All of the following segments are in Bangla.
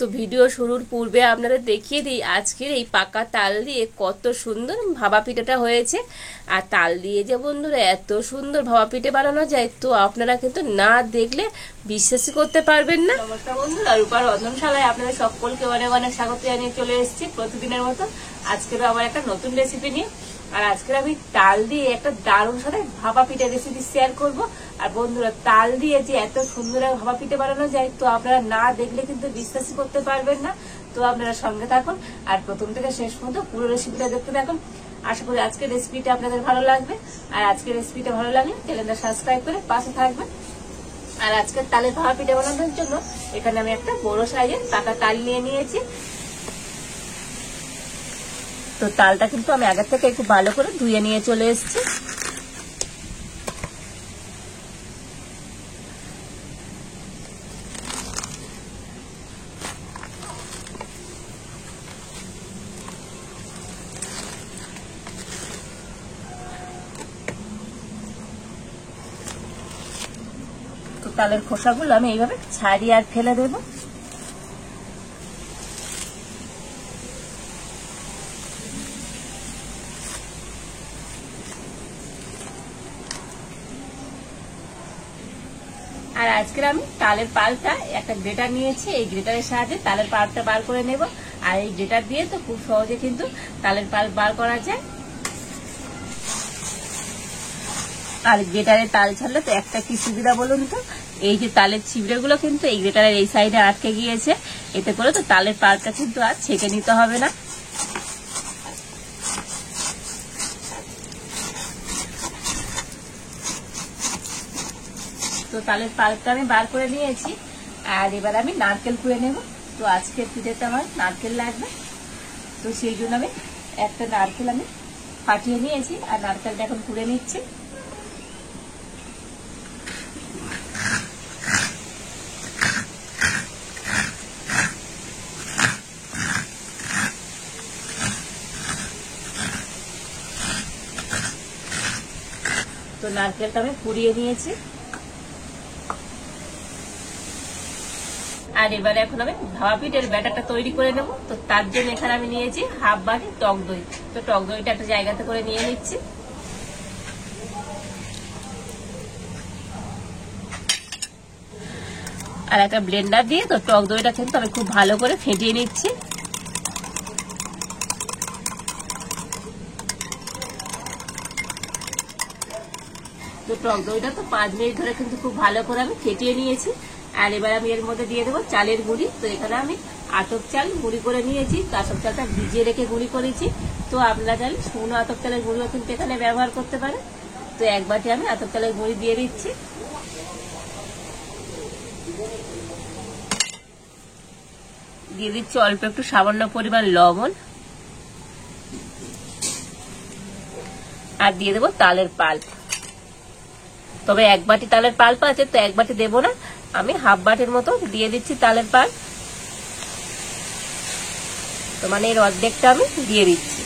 তো ভিডিও শুরুর পূর্বে আপনাদের দেখিয়ে দিই আজকের এই পাকা তাল দিয়ে কত সুন্দর ভাপা পিঠাটা হয়েছে। আর তাল দিয়ে যে বন্ধুরা এত সুন্দর ভাপা পিঠে বানানো যায়, তো আপনারা কিন্তু না দেখলে বিশ্বাসই করতে পারবেন না। নমস্কার বন্ধুরা, রূপার রন্ধনশালায় আপনাদের সকলকে অনেক অনেক স্বাগত জানিয়ে চলে এসেছি প্রতিদিনের মতো আজকেরও আবার একটা নতুন রেসিপি নিয়ে। আর আজকে আমি তাল দিয়ে একটা দারুণ সাথে ভাপা পিঠে রেসিপি শেয়ার করব। আর বন্ধুরা, তাল দিয়ে যে এত সুন্দর ভাপা পিঠে বানানো যায়, তো আপনারা না দেখলে কিন্তু বিশ্বাসই করতে পারবেন না। তো আপনারা সঙ্গে থাকুন আর প্রথম থেকে শেষ পর্যন্ত পুরো রেসিপিটা দেখতে থাকুন। আশা করি আজকের রেসিপিটা আপনাদের ভালো লাগবে। আর আজকের রেসিপিটা ভালো লাগলে চ্যানেলটা সাবস্ক্রাইব করে পাশে থাকবেন। আর আজকের তালের ভাপা পিঠে বানানোর জন্য এখানে আমি একটা বড় সাইজের পাকা তাল নিয়ে নিয়েছি। তো তালটা কিন্তু আমি আগে থেকে একটু ভালো করে ধুয়ে নিয়ে চলে এসেছি। তো তালের খোসাগুলো আমি এইভাবে ছাড়িয়ে আর ফেলে দেবো। আর আজকের আমি তালের পাল্পটা একটা গ্রেটার নিয়েছি, এই গ্রেটারের সাহায্যে তালের পাল্পটা বার করে নেব। আর এই গ্রেটার দিয়ে তো খুব সহজে কিন্তু তালের পাল্প বার করা যায়। আর গ্রেটারে তাল ছাড়লে তো একটা কি সুবিধা বলুন তো, এই যে তালের ছিবড়েগুলো কিন্তু এই গ্রেটারের এই সাইডে আটকে গিয়েছে, এতে করে তো তালের পাল্পটা কিন্তু আর ছেঁকে নিতে হবে না। তো তালের পাল্পটা আমি বার করে নিয়েছি। আর এবার আমি নারকেল কুড়ে নেব। তো আজকের পিঠেতে আমার নারকেল লাগবে, তো সেই জন্য আমি একটা নারকেল আমি ফাটিয়ে নিয়েছি আর নারকেলটা এখন কুড়ে নিচ্ছি। তো নারকেলটা আমি কুড়িয়ে নিয়েছি। আর এবারে এখন আমি ভাপা পিঠের ব্যাটারটা তৈরি করে নেব। তো তার জন্য এখানে আমি নিয়েছি হাফ বাটি টক দই। তো টক দইটা একটা জায়গাতে করে নিয়ে নিচ্ছি। আর একটা ব্লেন্ডার দিয়ে তো টক দইটা কিন্তু আমি খুব ভালো করে ফেটিয়ে নিচ্ছি। তো টক দইটা তো 5 মিনিট ধরে কিন্তু খুব ভালো করে আমি ফেটিয়ে নিয়েছি। আর এবার আমি এর মধ্যে দিয়ে দেবো চালের গুঁড়ি। তো এখানে আমি আতপ চাল গুঁড়ি করে নিয়েছি, তো আতপ চালটা ভিজিয়ে রেখে গুঁড়ি করেছি। তো আপনারা চাইলে শুকনো আতপ চালের গুঁড়িও কিন্তু এখানে ব্যবহার করতে পারেন। তো এক বাটি আমি আতপ চালের গুঁড়ি দিয়ে দিচ্ছি। দিয়ে দিচ্ছি অল্প একটু সামান্য পরিমাণ লবণ। আর দিয়ে দেবো তালের পাল্প। তবে এক বাটি তালের পাল্প আছে, তো এক বাটি দেবো না, আমি হাফ বাটির মতো দিয়ে দিচ্ছি তালের পাল্প। তো মানে এর অর্ধেকটা আমি দিয়ে দিচ্ছি।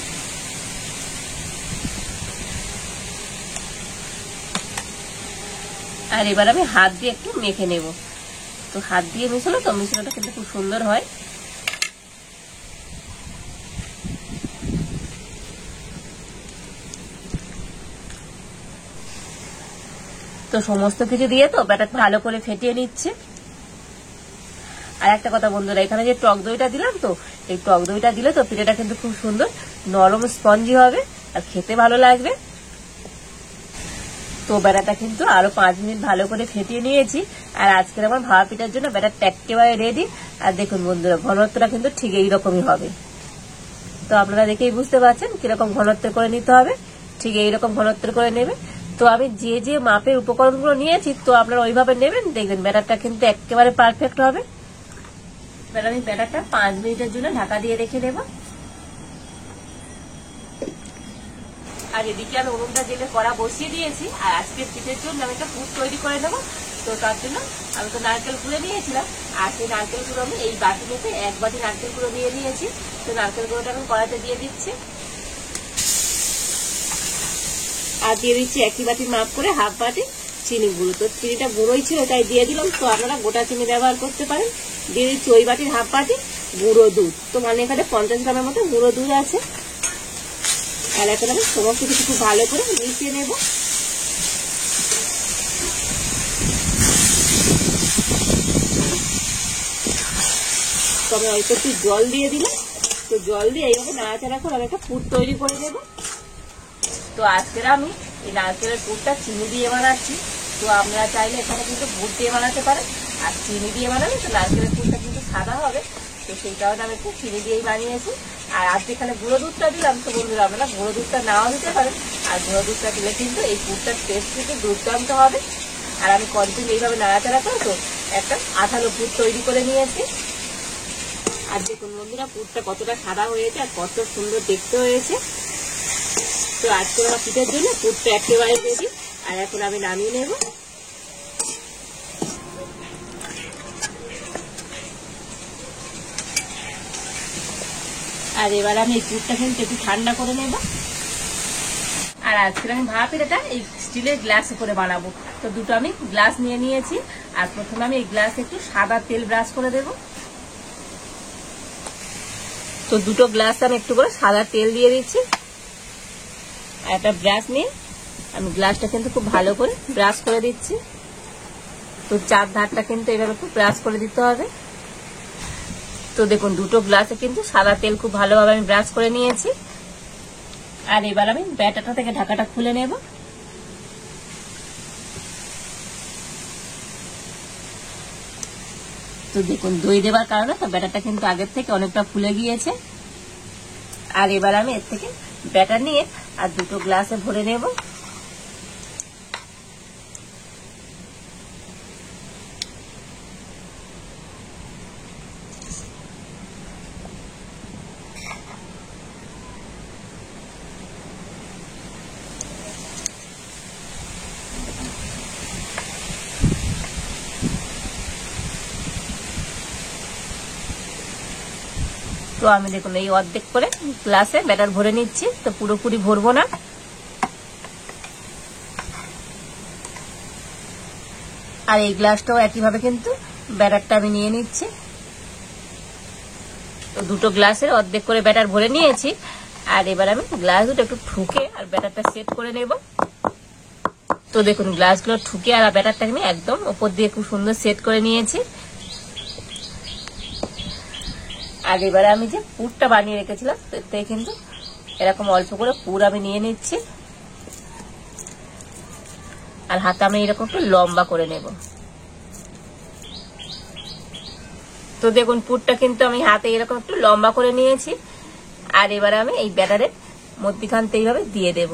আর এবার আমি হাত দিয়ে একটু মেখে নেব। তো হাত দিয়ে মিশালো তো মিশ্রণটা কিন্তু খুব সুন্দর হয়। তো সমস্ত কিছু দিয়ে তো ব্যাটারটা ভালো করে ফেটিয়ে নিচ্ছে। আর একটা কথা বন্ধুরা, এখানে যে টক দইটা দিলাম, তো এই টক দইটা দিলে তো পিঠেটা কিন্তু খুব সুন্দর নরম স্পঞ্জি হবে আর খেতে ভালো লাগবে। তো ব্যাটারটা কিন্তু আরো 5 মিনিট ভালো করে ফেটিয়ে নিয়েছি। আর আজকের আমার ভাপা পিঠার জন্য ব্যাটারটা একেবারে রেডি। আর দেখুন বন্ধুরা, ঘনত্বটা কিন্তু ঠিক এইরকমই হবে। তো আপনারা দেখেই বুঝতে পারছেন কিরকম ঘনত্ব করে নিতে হবে, ঠিক এইরকম ঘনত্ব করে নেবে। তো আমি যে যে মাপের উপকরণগুলো নিয়েছি, তো আপনারা ওইভাবে নেবেন, দেখবেন ব্যাটারটা কিন্তু একেবারে পারফেক্ট হবে। এবার আমি ব্যাটারটা 5 মিনিটের জন্য ঢাকা দিয়ে রেখে দেব। আর এদিকে আমি উনুনটা জেলে কড়া বসিয়ে দিয়েছি। আর আজকের পিঠের জন্য আমি একটা পুর তৈরি করে নেবো। তো তার জন্য আমি তো নারকেল কুড়ে নিয়েছিলাম, আর সেই নারকেল গুঁড়ো আমি এই বাটি মধ্যে এক বাটি নারকেল গুঁড়ো দিয়ে নিয়েছি। তো নারকেল গুঁড়োটা আমি কড়াতে দিয়ে দিচ্ছি। আর দিয়ে দিচ্ছি একই বাটি মাপ করে হাফ বাটি চিনি গুঁড়ো। তো চিনিটা গুঁড়োই ছিল তাই দিয়ে দিলাম, তো আপনারা গোটা চিনি ব্যবহার করতে পারেন। দিয়ে দিচ্ছি ওই বাটির হাফ বাটি গুঁড়ো দুধ। তো মানে এখানে 50 গ্রামের মতো গুঁড়ো দুধ আছে। আর এখন আমি সমস্ত কিছু খুব ভালো করে মিশিয়ে নেব। তবে অল্প একটু জল দিয়ে দিলাম। তো জল দিয়ে এইভাবে নাড়াচাড়া করে আমি একটা পুর তৈরি করে দেবো। তো আজকের আমি এই নারকেলের পুরটা চিনি দিয়ে বানাচ্ছি। তো আপনারা চাইলে এখানে কিন্তু গুড় দিয়ে বানাতে পারেন, আর চিনি দিয়ে বানালে তো নারকেলের পুরটা কিন্তু সাদা হবে। তো সেই কারণে আমি একটু চিনি দিয়েই বানিয়েছি। আর আজকে এখানে গুঁড়ো দুধটা দিলাম। তো বন্ধুরা আপনারা গুঁড়ো দুধটা নাও দিতে পারেন, আর গুঁড়ো দুধটা দিলে কিন্তু এই পুরটার টেস্ট কিন্তু দুর্দান্ত হবে। আর আমি কন্টিনিউ এইভাবে নাড়াচাড়া করে তো একটা আঠালো পুর তৈরি করে নিয়েছি। আর দেখুন বন্ধুরা পুরটা কতটা সাদা হয়েছে আর কত সুন্দর দেখতে হয়েছে। তো আজকে আমার পিঠের জন্য পুরটা একেবারে রেডি। আর এখন আমি নামিয়ে নেব। আর এবার আমি এই পুরটা কিন্তু একটু ঠান্ডা করে নেব। আর আজকে আমি ভাপা পিঠাটা এই স্টিলের গ্লাসে করে বানাবো। তো দুটো আমি গ্লাস নিয়ে নিয়েছি। আর প্রথমে আমি এই গ্লাসে একটু সাদা তেল ব্রাশ করে দেব। তো দুটো গ্লাস আমি একটু করে সাদা তেল দিয়ে দিচ্ছি। আর একটা ব্রাশ নিয়ে আমি গ্লাসটা কিন্তু খুব ভালো করে ব্রাশ করে দিচ্ছি। তো চার ধারটা কিন্তু এভাবে খুব ব্রাশ করে দিতে হবে। তো দেখুন দুটো গ্লাসে কিন্তু সাদা তেল খুব ভালোভাবে আমি ব্রাশ করে নিয়েছি। আর এবার আমি ব্যাটারটা থেকে ঢাকাটা খুলে নেব। তো দেখুন দই দেওয়ার কারণে তো ব্যাটারটা কিন্তু আগের থেকে অনেকটা ফুলে গিয়েছে। আর এবার আমি এর থেকে ব্যাটার নিয়ে আর দুটো গ্লাসে ভরে নেব। তো আমি দেখুন এই অর্ধেক করে গ্লাসে ব্যাটার ভরে নিচ্ছি। তো পুরোপুরি ভরবো না। আর এই গ্লাসটাও একইভাবে কিন্তু ব্যাটারটা আমি নিয়ে নিচ্ছি। তো দুটো গ্লাসের অর্ধেক করে ব্যাটার ভরে নিয়েছি। আর এবার আমি গ্লাস দুটো একটু ঠুকে আর ব্যাটারটা সেট করে নেব। তো দেখুন গ্লাসগুলো ঠুকে আর ব্যাটারটা আমি একদম উপর দিয়ে খুব সুন্দর সেট করে নিয়েছি। আর এবারে আমি যে পুরটা বানিয়ে রেখেছিলাম তাতে কিন্তু এরকম অল্প করে পুর আমি নিয়ে নিচ্ছি। আর হাতে আমি এরকম একটু লম্বা করে নেব। তো দেখুন পুরটা কিন্তু আমি হাতে এরকম একটু লম্বা করে নিয়েছি। আর এবারে আমি এই ব্যাটারের মধ্যখানতে এইভাবে দিয়ে দেব।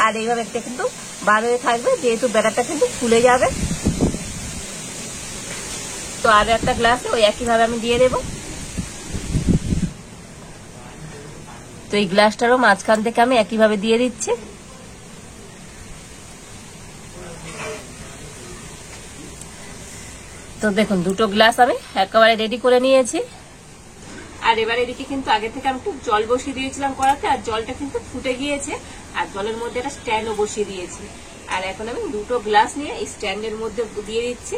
আর এইভাবে একটা কিন্তু বার হয়ে থাকবে, যেহেতু ব্যাটারটা কিন্তু ফুলে যাবে। তো আর একটা গ্লাসে ওই একইভাবে আমি দিয়ে দেব। তো এই গ্লাসটারও মাঝখান থেকে আমি একইভাবে দিয়ে দিচ্ছি। তো দেখুন দুটো গ্লাস আমি একেবারে রেডি করে নিয়েছি। আর এবার এদিকে কিন্তু আগে থেকে আমি একটু জল বসিয়ে দিয়েছিলাম কড়াতে, আর জলটা কিন্তু ফুটে গিয়েছে। আর জলের মধ্যে একটা স্ট্যান্ডও বসিয়ে দিয়েছি। আর এখন আমি দুটো গ্লাস নিয়ে এই স্ট্যান্ডের মধ্যে দিয়ে দিচ্ছি।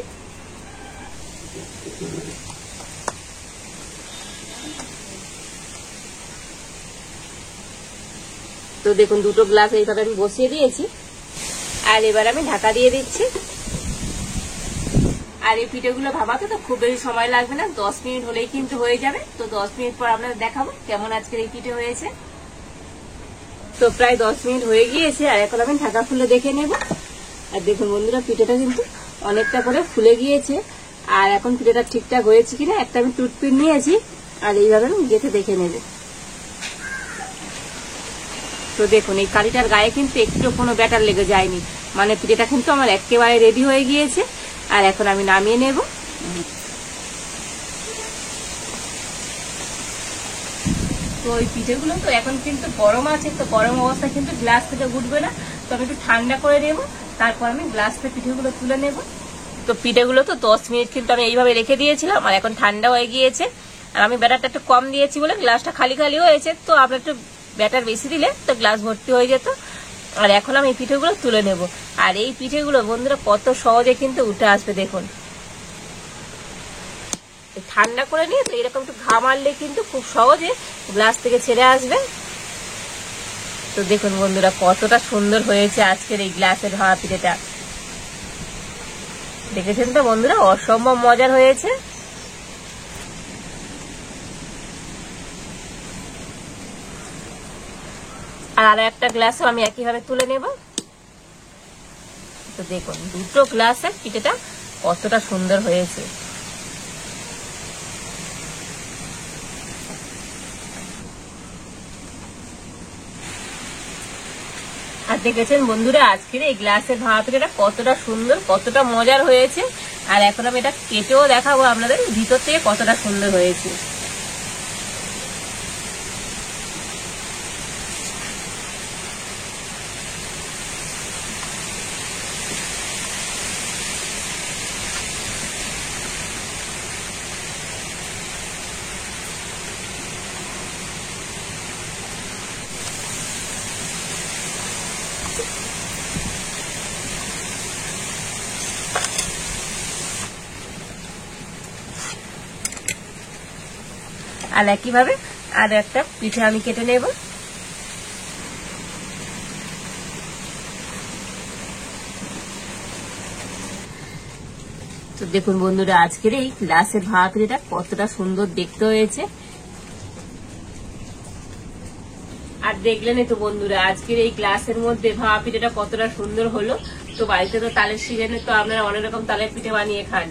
তো দেখুন দুটো গ্লাস এইভাবে আমি বসিয়ে দিয়েছি। আর এবার আমি ঢাকা দিয়ে দিচ্ছি। আর এই পিঠেগুলো ভাবাতে তো খুব বেশি সময় লাগবে না, 10 মিনিট হলেই কিন্তু হয়ে যাবে। তো 10 মিনিট পর আপনাদের দেখাবো কেমন আজকের এই পিঠে হয়েছে। তো প্রায় 10 মিনিট হয়ে গিয়েছে। আর এখন আমি ঢাকা খুলে দেখে নেব। আর দেখুন বন্ধুরা পিঠেটা কিন্তু অনেকটা করে ফুলে গিয়েছে। আর এখন পিঠেটা ঠিকঠাক হয়েছে কিনা একটা আমি টুথপিক নিয়েছি, আর এইভাবে আমি গেঁথে দেখে নেব। তো দেখুন এই কালিটার গায়ে কিন্তু একটু কোনো ব্যাটার লেগে যায়নি, মানে পিঠেটা কিন্তু আমার একেবারে রেডি হয়ে গিয়েছে। আর এখন আমি নামিয়ে নেব। তো ওই পিঠেগুলো তো এখন কিন্তু গরম আছে, তো গরম অবস্থায় কিন্তু গ্লাস থেকে উঠবে না। তো আমি একটু ঠান্ডা করে নেব, তারপর আমি গ্লাস থেকে পিঠেগুলো তুলে নেব। তো পিঠেগুলো তো 10 মিনিট কিন্তু আমি এইভাবে রেখে দিয়েছিলাম, আর এখন ঠান্ডা হয়ে গিয়েছে। আর আমি ব্যাটারটা একটু কম দিয়েছি বলে গ্লাসটা খালি খালি হয়েছে। তো আপনার একটু ব্যাটার বেশি দিলে তো গ্লাস ভর্তি হয়ে যেত। আর এখন আমি এই পিঠেগুলো তুলে নেব। আর এই পিঠেগুলো বন্ধুরা কত সহজে কিন্তু উঠে আসবে, দেখুন ঠান্ডা করে নিয়ে তো এরকম একটু ঘা মারলে কিন্তু খুব সহজে গ্লাস থেকে ছেড়ে আসবে। তো দেখুন বন্ধুরা কতটা সুন্দর হয়েছে আজকের এই গ্লাসের ভাপা পিঠেটা, দেখেছেন তো বন্ধুরা, অসম্ভব মজার হয়েছে। আর একটা গ্লাসও আমি একইভাবে তুলে নেব। তো দেখুন দুটো গ্লাসের পিঠেটা কতটা সুন্দর হয়েছে। আর দেখেছেন বন্ধুরা আজকের এই গ্লাসের ভাপা পিঠাটা কতটা সুন্দর, কতটা মজার হয়েছে। আর এখন আমি এটা কেটেও দেখাবো আপনাদের ভিতর থেকে কতটা সুন্দর হয়েছে। আর একইভাবে আর একটা পিঠে আমি কেটে নেব। তো দেখুন বন্ধুরা আজকের এই গ্লাসের ভাপা পিঠেটা কতটা সুন্দর দেখতে হয়েছে। আর দেখলেনই তো বন্ধুরা আজকের এই গ্লাসের মধ্যে ভাপা পিঠেটা কতটা সুন্দর হলো। তো বাড়িতে তো তালের সিজনে তো আপনারা অনেক রকম তালের পিঠে বানিয়ে খান,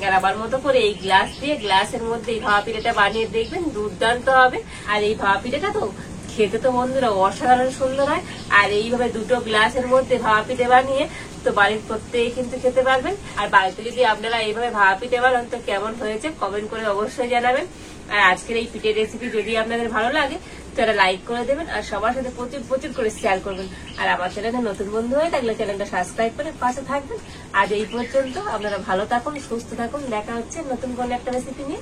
আর আমার মতো করে এই গ্লাস দিয়ে গ্লাসের মধ্যে এই ভাপা পিঠেটা বানিয়ে দেখবেন, দুর্দান্ত হবে। আর এই ভাপা পিঠেটা তো খেতে তো বন্ধুরা অসাধারণ সুন্দর হয়। আর এইভাবে দুটো গ্লাসের মধ্যে ভাপা পিঠে বানিয়ে তো বাড়ির প্রত্যেকে কিন্তু খেতে পারবেন। আর বাড়িতে যদি আপনারা এইভাবে ভাপা পিঠে বানান তো কেমন হয়েছে কমেন্ট করে অবশ্যই জানাবেন। আর আজকের এই পিঠের রেসিপি যদি আপনাদের ভালো লাগে তারা লাইক করে দেবেন আর সবার সাথে প্রচুর প্রচুর করে শেয়ার করবেন। আর আমার চ্যানেলে নতুন বন্ধু হয়ে থাকলে চ্যানেলটা সাবস্ক্রাইব করে পাশে থাকবেন। আজ এই পর্যন্ত, আপনারা ভালো থাকুন, সুস্থ থাকুন, দেখা হচ্ছে নতুন কোনো একটা রেসিপি নিয়ে।